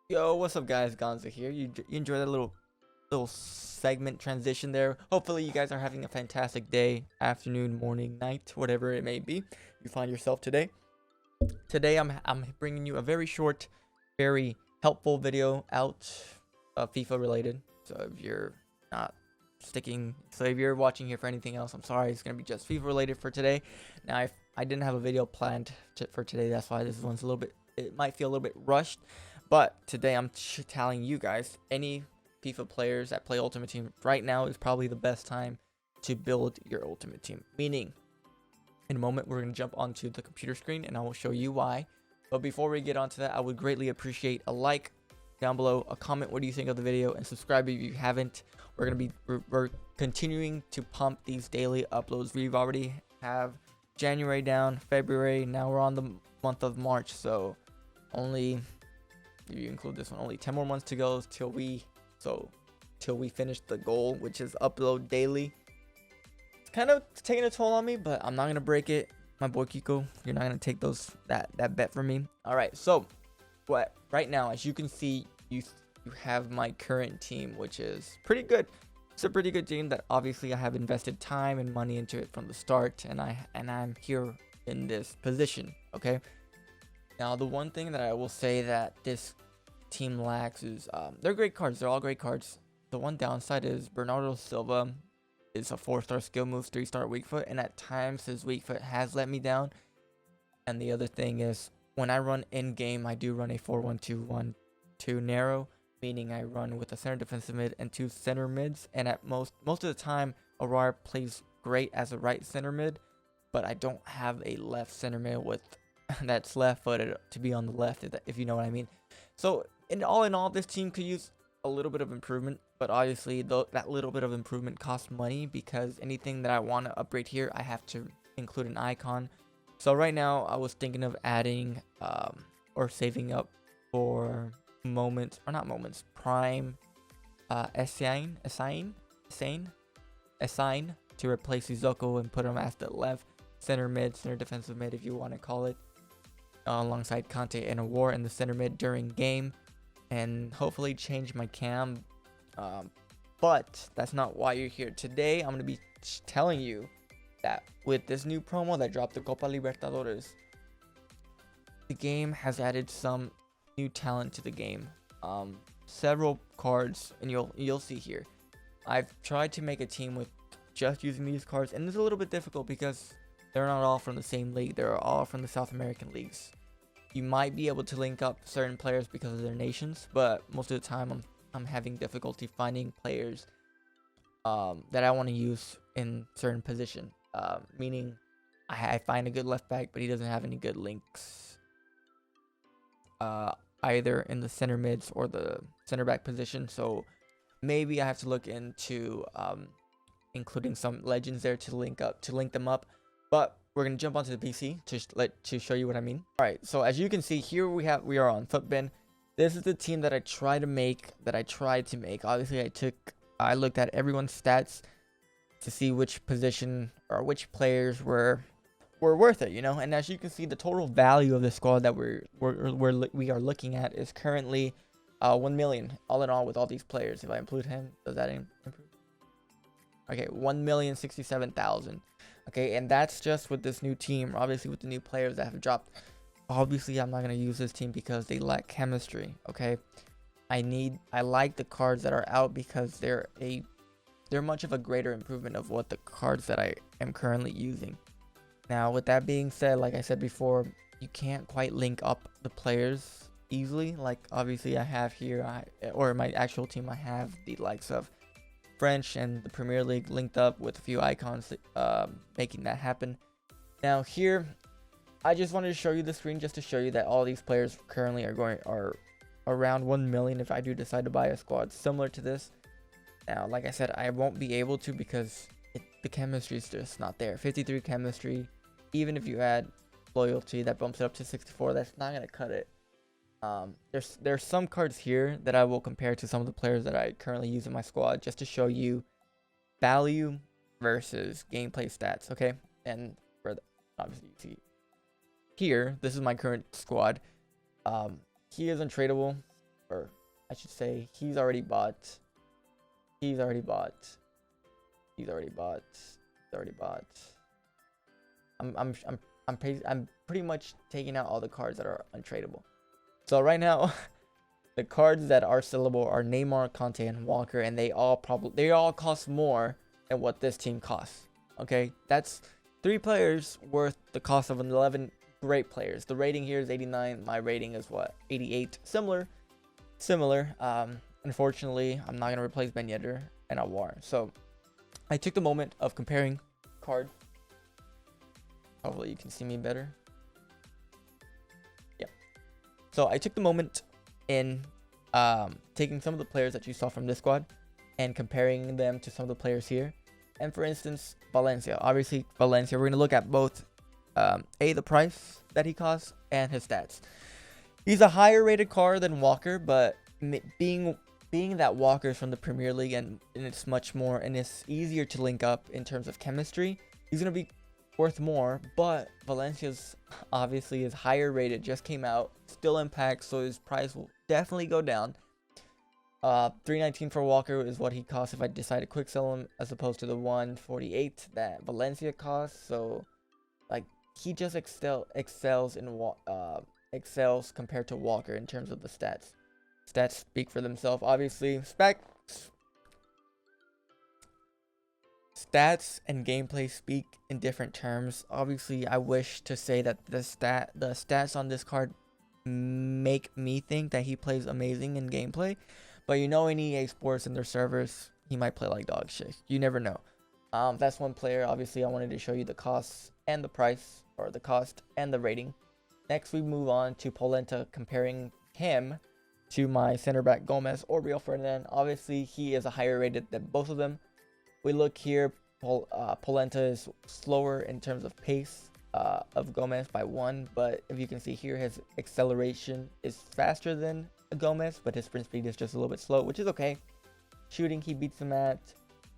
Yo, what's up, guys? Gonza here. You enjoy that little segment transition there? Hopefully, you guys are having a fantastic day, afternoon, morning, night, whatever it may be you find yourself today. Today, I'm bringing you a very short, very helpful video out, FIFA related. So if you're not if you're watching here for anything else, I'm sorry. It's gonna be just FIFA related for today. Now, I didn't have a video planned for today. That's why this one's a little bit. It might feel a little bit rushed. But today I'm telling you guys, any FIFA players that play Ultimate Team right now is probably the best time to build your Ultimate Team. Meaning, in a moment, we're going to jump onto the computer screen and I will show you why. But before we get onto that, I would greatly appreciate a like down below, a comment what do you think of the video, and subscribe if you haven't. We're continuing to pump these daily uploads. We've already have January down, February, now we're on the month of March, so only, if you include this one, only 10 more months to go till we finish the goal, which is upload daily. It's kind of taking a toll on me, but I'm not gonna break it. My boy Kiko, you're not gonna take that bet from me. All right, so right now, as you can see, you have my current team, which is pretty good. It's a pretty good team that obviously I have invested time and money into it from the start, and I'm here in this position. Okay. Now, the one thing that I will say that this team lacks is they're great cards. They're all great cards. The one downside is Bernardo Silva is a 4-star skill move, 3-star weak foot, and at times his weak foot has let me down. And the other thing is when I run in game, I do run a 4-1-2-1-2 narrow, meaning I run with a center defensive mid and 2 center mids. And at most of the time, Aurora plays great as a right center mid, but I don't have a left center mid with that's left-footed to be on the left, if you know what I mean. So in all, this team could use a little bit of improvement, but obviously that little bit of improvement costs money, because anything that I want to upgrade here, I have to include an icon. So right now I was thinking of adding or saving up for prime assign to replace Izoko and put him as the left center mid, center defensive mid, if you want to call it, alongside Conte and Awar in the center mid during game, and hopefully change my cam. But that's not why you're here. Today I'm going to be telling you that with this new promo that dropped, the Copa Libertadores, the game has added some new talent to the game. Several cards, and you'll see here. I've tried to make a team with just using these cards, and it's a little bit difficult because they're not all from the same league. They're all from the South American leagues. You might be able to link up certain players because of their nations, but most of the time I'm having difficulty finding players that I want to use in certain position. Meaning I find a good left back, but he doesn't have any good links either in the center mids or the center back position. So maybe I have to look into including some legends there to link them up. But we're gonna jump onto the PC to show you what I mean. All right, so as you can see here, we are on Footbin. This is the team that I tried to make. Obviously, I looked at everyone's stats to see which position or which players were worth it, you know. And as you can see, the total value of the squad that we are looking at is currently 1 million all in all with all these players. If I include him, does that improve? Okay, 1,067,000. Okay, and that's just with this new team. Obviously, with the new players that have dropped. Obviously, I'm not gonna use this team because they lack chemistry. Okay, I like the cards that are out because they're much of a greater improvement of what the cards that I am currently using. Now, with that being said, like I said before, you can't quite link up the players easily. Like obviously, I have here, or my actual team, I have the likes of French and the Premier League linked up with a few icons, making that happen. Now here, I just wanted to show you the screen just to show you that all these players currently are around 1 million if I do decide to buy a squad similar to this. Now, like I said, I won't be able to because the chemistry is just not there. 53 chemistry, even if you add loyalty, that bumps it up to 64. That's not gonna cut it. There's some cards here that I will compare to some of the players that I currently use in my squad just to show you value versus gameplay stats. Okay, and obviously you see here, this is my current squad. He is untradeable. or I should say, he's already bought. He's already bought. He's already bought. He's already bought. I'm pretty much taking out all the cards that are untradeable. So right now, the cards that are sellable are Neymar, Conte, and Walker, and they all cost more than what this team costs. Okay, that's 3 players worth the cost of 11 great players. The rating here is 89. My rating is what, 88. Similar. Unfortunately, I'm not gonna replace Ben Yedder and Awar. So I took the moment of comparing cards. Hopefully you can see me better. Yeah. So I took the moment in taking some of the players that you saw from this squad and comparing them to some of the players here. And for instance, Valencia. Obviously, Valencia, we're going to look at both the price that he costs and his stats. He's a higher rated card than Walker, but being that Walker's from the Premier League and it's much more and it's easier to link up in terms of chemistry, he's going to be worth more. But Valencia's obviously is higher rated, just came out, still impacts, so his price will definitely go down. 319 for Walker is what he costs if I decide to quick sell him, as opposed to the 148 that Valencia costs. So like he just excels compared to Walker in terms of the stats. Stats speak for themselves. Obviously, stats and gameplay speak in different terms. Obviously, I wish to say that the stats on this card make me think that he plays amazing in gameplay, but in EA Sports and their servers, he might play like dog shit. You never know. That's one player. Obviously, I wanted to show you the costs and the price, or the cost and the rating. Next, we move on to Polenta, comparing him to my center back Gomez or Rio Ferdinand. Obviously, he is a higher rated than both of them. We look here, Polenta is slower in terms of pace of Gomez by 1, but if you can see here, his acceleration is faster than Gomez, but his sprint speed is just a little bit slow, which is okay. Shooting, he beats him at.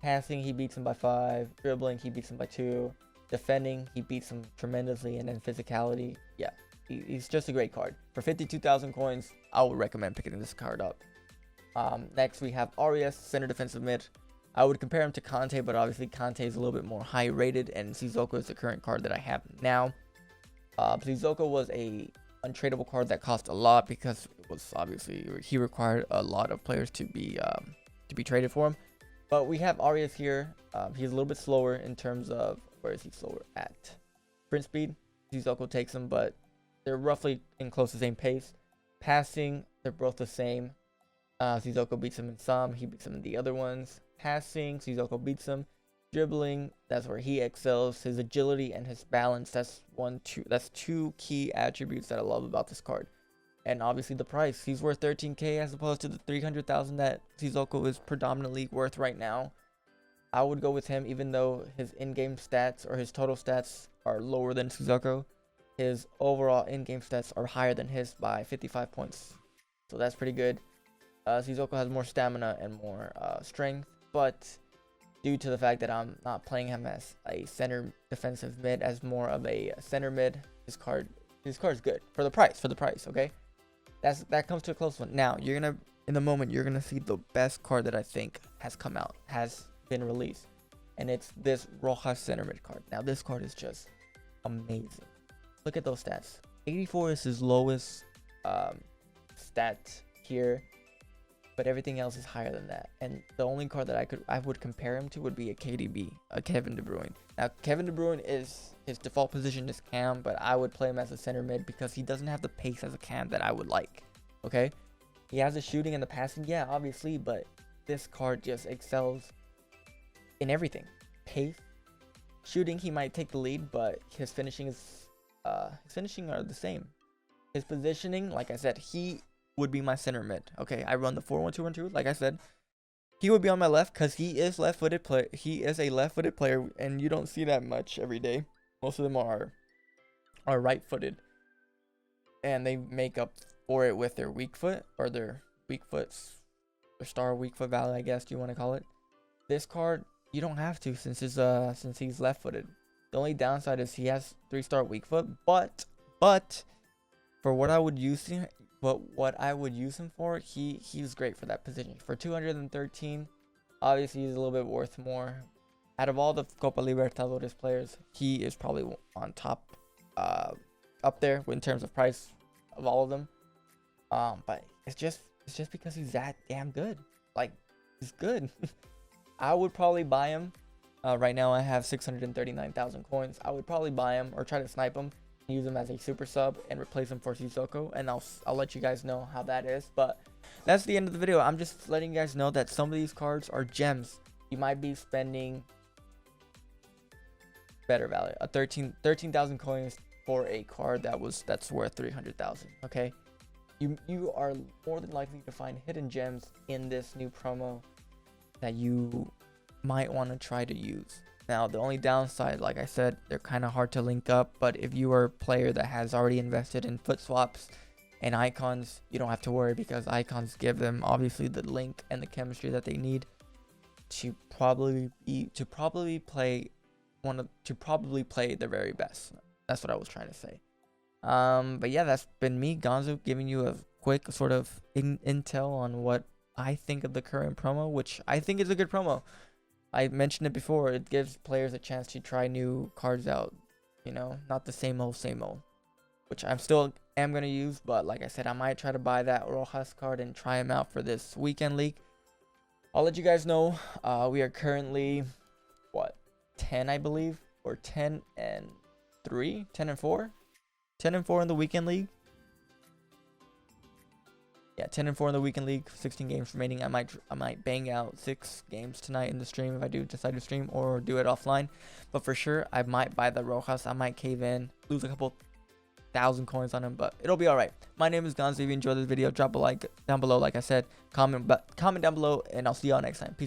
Passing, he beats him by 5. Dribbling, he beats him by 2. Defending, he beats him tremendously. And then physicality, yeah, he's just a great card. For 52,000 coins, I would recommend picking this card up. Next, we have Arias, center defensive mid. I would compare him to Conte, but obviously Conte is a little bit more high rated, and Sissoko is the current card that I have now. Sissoko was a untradeable card that cost a lot because it was obviously he required a lot of players to be traded for him. But we have Arias here. He's a little bit slower in terms of, where is he slower at? Sprint speed, Sissoko takes him, but they're roughly in close to the same pace. Passing, they're both the same. Sissoko beats him in some, he beats him in the other ones. Passing, Sissoko beats him. Dribbling, that's where he excels. His agility and his balance, that's two key attributes that I love about this card. And obviously the price, he's worth 13k as opposed to the 300,000 that Sissoko is predominantly worth right now. I would go with him, even though his in-game stats or his total stats are lower than Sissoko. His overall in-game stats are higher than his by 55 points, so that's pretty good. Sissoko has more stamina and more strength, but due to the fact that I'm not playing him as a center defensive mid, as more of a center mid, his card is good for the price. Okay, that comes to a close one. Now in the moment you're gonna see the best card that I think has been released, and it's this Rojas center mid card. Now this card is just amazing. Look at those stats. 84 is his lowest stat here, but everything else is higher than that. And the only card that I would compare him to would be a KDB, a Kevin De Bruyne. Now Kevin De Bruyne is, his default position is cam, but I would play him as a center mid because he doesn't have the pace as a cam that I would like. Okay, he has the shooting and the passing, yeah, obviously, but this card just excels in everything. Pace, shooting, he might take the lead, but his finishing are the same. His positioning, like I said, he would be my center mid. Okay, I run the 4-1-2-1-2. Like I said, he would be on my left because he is left-footed player. He is a left-footed player, and you don't see that much every day. Most of them are right-footed, and they make up for it with their weak foot, or their weak foot's their star weak foot value, I guess you want to call it. This card, you don't have to, since he's left-footed. The only downside is he has 3-star weak foot, but for what I would use But what I would use him for, he's great for that position. For 213, obviously he's a little bit worth more. Out of all the Copa Libertadores players, he is probably on top, up there in terms of price of all of them. But it's just because he's that damn good. Like, he's good. I would probably buy him. Right now I have 639,000 coins. I would probably buy him or try to snipe him, use him as a super sub and replace him for Sissoko, and I'll let you guys know how that is. But that's the end of the video. I'm just letting you guys know that some of these cards are gems. You might be spending better value, 13,000 coins for a card that's worth 300,000. Okay, you are more than likely to find hidden gems in this new promo that you might want to try to use. Now, the only downside, like I said, they're kind of hard to link up, but if you are a player that has already invested in foot swaps and icons, you don't have to worry, because icons give them obviously the link and the chemistry that they need to probably play the very best. That's what I was trying to say. But yeah, that's been me, Gonzo, giving you a quick sort of intel on what I think of the current promo, which I think is a good promo. I mentioned it before, it gives players a chance to try new cards out, you know, not the same old, which I'm still am going to use. But like I said, I might try to buy that Rojas card and try him out for this weekend league. I'll let you guys know. We are currently, what, 10, I believe, or 10 and 3, 10 and 4, 10 and 4 in the weekend league. Yeah, 10 and 4 in the weekend league, 16 games remaining. I might bang out 6 games tonight in the stream if I do decide to stream, or do it offline. But for sure, I might buy the Rojas. I might cave in, lose a couple thousand coins on him, but it'll be all right. My name is Gonzo. If you enjoyed this video, drop a like down below. Like I said, comment down below, and I'll see y'all next time. Peace out.